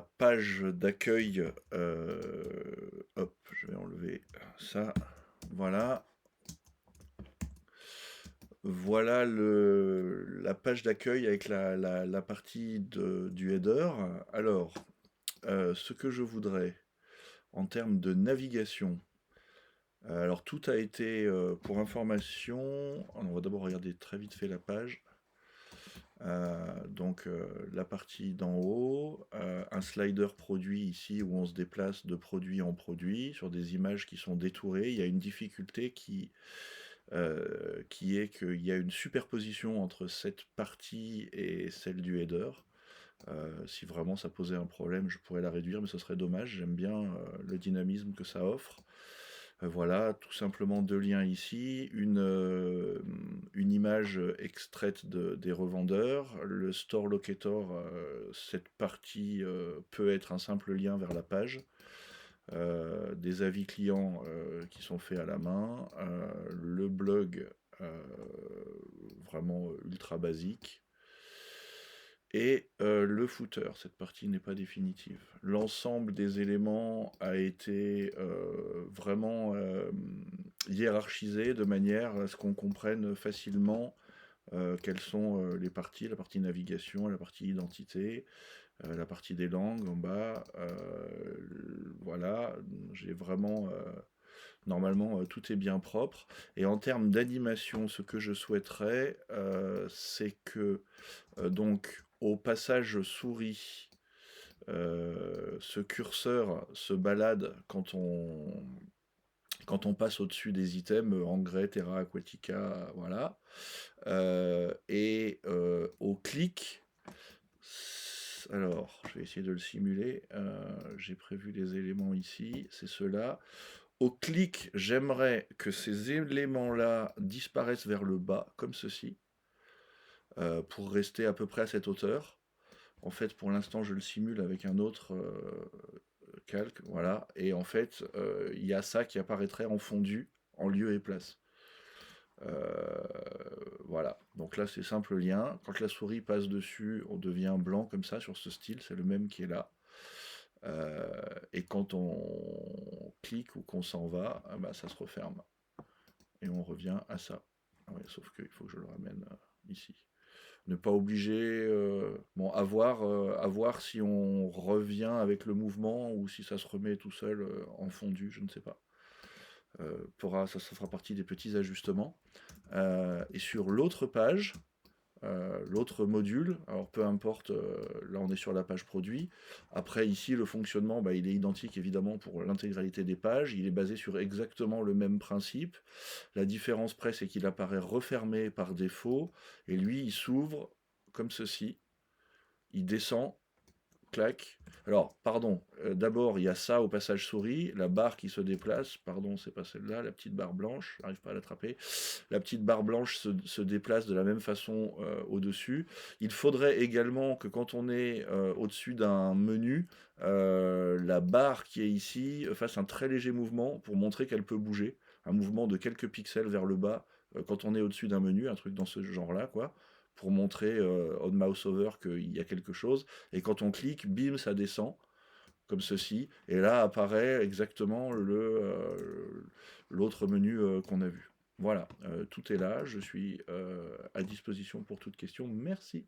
la page d'accueil, hop, je vais enlever ça, voilà. Voilà la page d'accueil avec la partie du header. Alors, ce que je voudrais en termes de navigation, alors tout a été, pour information, on va d'abord regarder très vite fait la page. Donc la partie d'en haut, un slider produit ici où on se déplace de produit en produit sur des images qui sont détourées. Il y a une difficulté qui est qu'il y a une superposition entre cette partie et celle du header. Si vraiment ça posait un problème, je pourrais la réduire, mais ce serait dommage. J'aime bien le dynamisme que ça offre. Voilà, tout simplement deux liens ici, une image extraite des revendeurs, le store locator, cette partie peut être un simple lien vers la page, des avis clients qui sont faits à la main, le blog vraiment ultra basique, et le footer, cette partie n'est pas définitive. L'ensemble des éléments a été vraiment hiérarchisé de manière à ce qu'on comprenne facilement quelles sont les parties, la partie navigation, la partie identité, la partie des langues en bas. Voilà, j'ai vraiment... normalement, tout est bien propre. Et en termes d'animation, ce que je souhaiterais, c'est que donc au passage souris, ce curseur se balade quand on passe au-dessus des items, engrais, terra, aquatica, voilà. Et au clic, alors je vais essayer de le simuler. J'ai prévu les éléments ici, c'est ceux-là. Au clic, j'aimerais que ces éléments-là disparaissent vers le bas, comme ceci, pour rester à peu près à cette hauteur. En fait, pour l'instant, je le simule avec un autre calque, voilà. Et en fait, il y a ça qui apparaîtrait en fondu, en lieu et place. Voilà. Donc là, c'est simple lien. Quand la souris passe dessus, on devient blanc comme ça sur ce style. C'est le même qui est là. Et quand on clique ou qu'on s'en va, ah bah, ça se referme. Et on revient à ça. Ouais, sauf qu'il faut que je le ramène ici. Ne pas obliger, bon, à voir si on revient avec le mouvement ou si ça se remet tout seul en fondu, je ne sais pas. Ça fera partie des petits ajustements. Et sur l'autre page, l'autre module, alors peu importe, là on est sur la page produit. Après ici le fonctionnement, bah, il est identique évidemment pour l'intégralité des pages, il est basé sur exactement le même principe. La différence près c'est qu'il apparaît refermé par défaut, et lui il s'ouvre comme ceci, il descend, clac. Alors, pardon, d'abord il y a ça au passage souris, la barre qui se déplace, pardon, c'est pas celle-là, la petite barre blanche, j'arrive pas à l'attraper. La petite barre blanche se déplace de la même façon au-dessus. Il faudrait également que quand on est au-dessus d'un menu, la barre qui est ici fasse un très léger mouvement pour montrer qu'elle peut bouger. Un mouvement de quelques pixels vers le bas quand on est au-dessus d'un menu, un truc dans ce genre-là, quoi, pour montrer on mouse over qu'il y a quelque chose. Et quand on clique, bim, ça descend, comme ceci. Et là apparaît exactement l'autre menu qu'on a vu. Voilà, tout est là, je suis à disposition pour toute question. Merci.